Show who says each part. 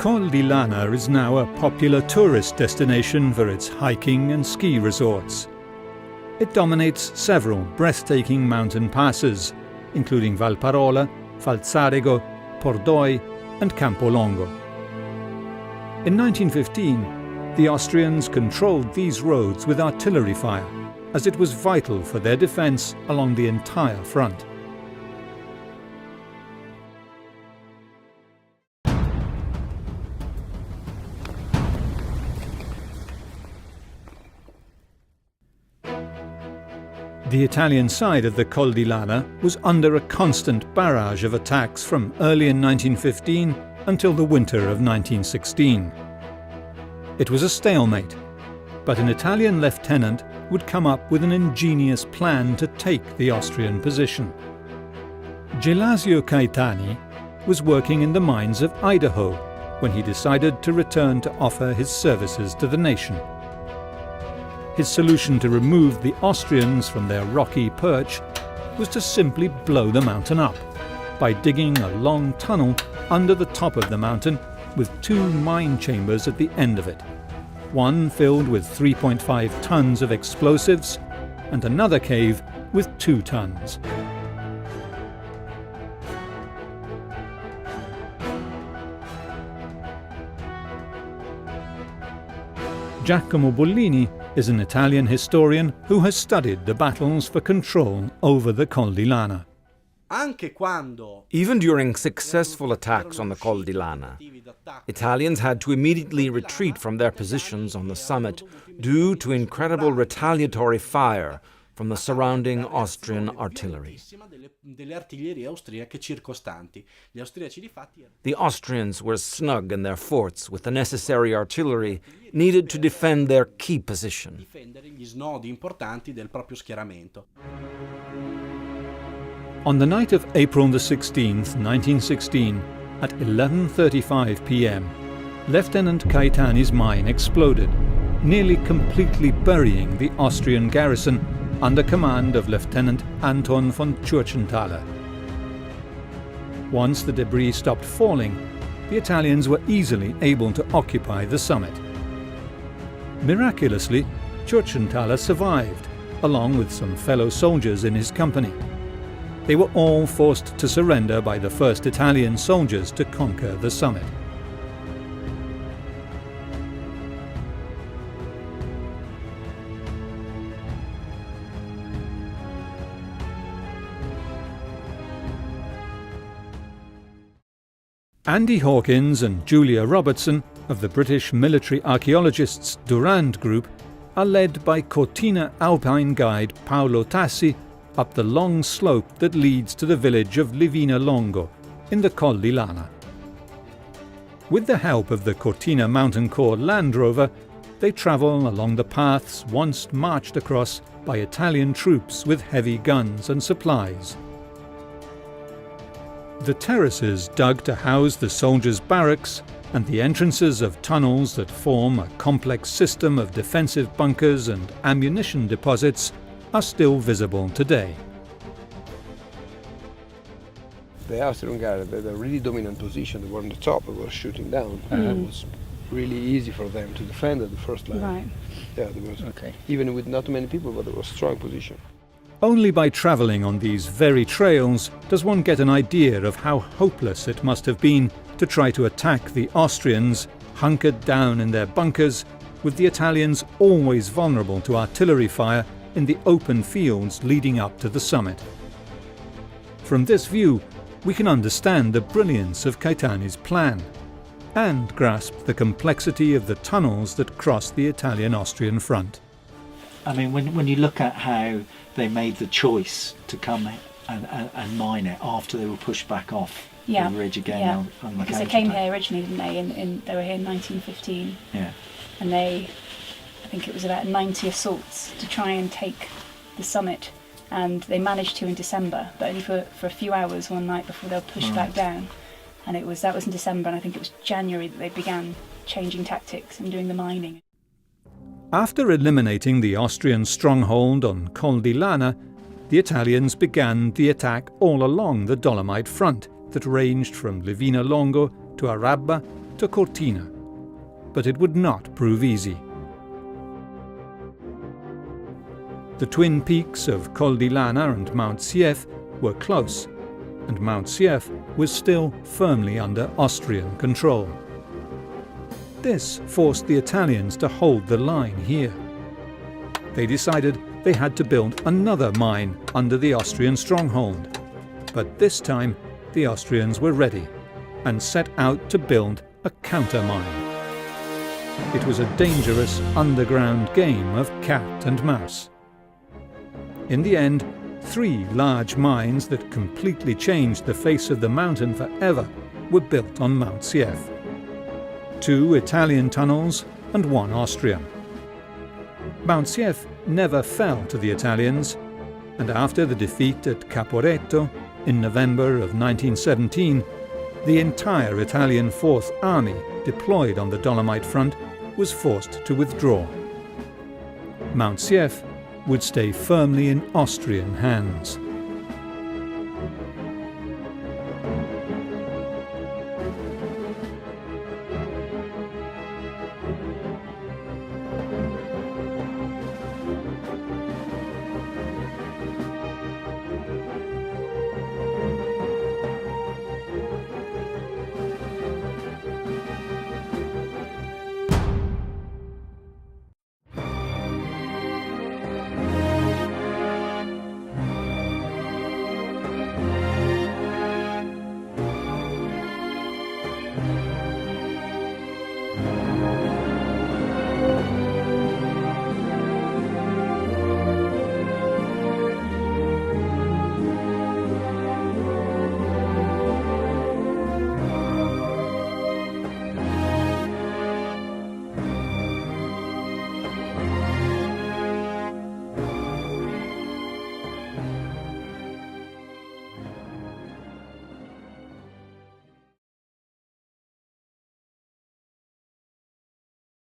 Speaker 1: Col di Lana is now a popular tourist destination for its hiking and ski resorts. It dominates several breathtaking mountain passes, including Valparola, Falzarego, Pordoi and Campolongo. In 1915, the Austrians controlled these roads with artillery fire, as it was vital for their defence along the entire front. The Italian side of the Col di Lana was under a constant barrage of attacks from early in 1915 until the winter of 1916. It was a stalemate, but an Italian lieutenant would come up with an ingenious plan to take the Austrian position. Gelasio Caetani was working in the mines of Idaho when he decided to return to offer his services to the nation. His solution to remove the Austrians from their rocky perch was to simply blow the mountain up by digging a long tunnel under the top of the mountain with 2 mine chambers at the end of it, one filled with 3.5 tons of explosives and another cave with 2 tons. Giacomo Bollini is an Italian historian who has studied the battles for control over the Col di Lana.
Speaker 2: Even during successful attacks on the Col di Lana, Italians had to immediately retreat from their positions on the summit due to incredible retaliatory fire from the surrounding Austrian artillery. The Austrians were snug in their forts with the necessary artillery needed to defend their key position.
Speaker 1: On the night of April the 16th, 1916, at 11:35 p.m., Lieutenant Caetani's mine exploded, nearly completely burying the Austrian garrison under command of Lieutenant Anton von Tschurchenthaler. Once the debris stopped falling, the Italians were easily able to occupy the summit. Miraculously, Tschurchenthaler survived, along with some fellow soldiers in his company. They were all forced to surrender by the first Italian soldiers to conquer the summit. Andy Hawkins and Julia Robertson of the British military archaeologists Durand Group are led by Cortina alpine guide Paolo Tassi up the long slope that leads to the village of Livina Longo in the Col di Lana. With the help of the Cortina Mountain Corps Land Rover, they travel along the paths once marched across by Italian troops with heavy guns and supplies. The terraces dug to house the soldiers' barracks and the entrances of tunnels that form a complex system of defensive bunkers and ammunition deposits are still visible today.
Speaker 3: The Austro-Ungarians had a really dominant position. They were on the top, they were shooting down. It was really easy for them to defend at the first line.
Speaker 4: Right.
Speaker 3: Yeah, there was, even with not many people, but there was a strong position.
Speaker 1: Only by travelling on these very trails does one get an idea of how hopeless it must have been to try to attack the Austrians, hunkered down in their bunkers, with the Italians always vulnerable to artillery fire in the open fields leading up to the summit. From this view, we can understand the brilliance of Caetani's plan and grasp the complexity of the tunnels that cross the Italian-Austrian front.
Speaker 5: I mean, when you look at how they made the choice to come and mine it after they were pushed back off the ridge again on the
Speaker 4: because they came here originally, didn't they? They were here in 1915.
Speaker 5: Yeah.
Speaker 4: And I think it was about 90 assaults to try and take the summit, and they managed to in December, but only for a few hours one night before they were pushed back down. And that was in December, and I think it was January that they began changing tactics and doing the mining.
Speaker 1: After eliminating the Austrian stronghold on Col di Lana, the Italians began the attack all along the Dolomite front that ranged from Livina Longo to Arabba to Cortina, but it would not prove easy. The twin peaks of Col di Lana and Mount Sief were close, and Mount Sief was still firmly under Austrian control. This forced the Italians to hold the line here. They decided they had to build another mine under the Austrian stronghold, but this time the Austrians were ready and set out to build a countermine. It was a dangerous underground game of cat and mouse. In the end, 3 large mines that completely changed the face of the mountain forever were built on Mount Sief. 2 Italian tunnels and 1 Austrian. Mount Sief never fell to the Italians, and after the defeat at Caporetto in November of 1917, the entire Italian Fourth Army deployed on the Dolomite front was forced to withdraw. Mount Sief would stay firmly in Austrian hands.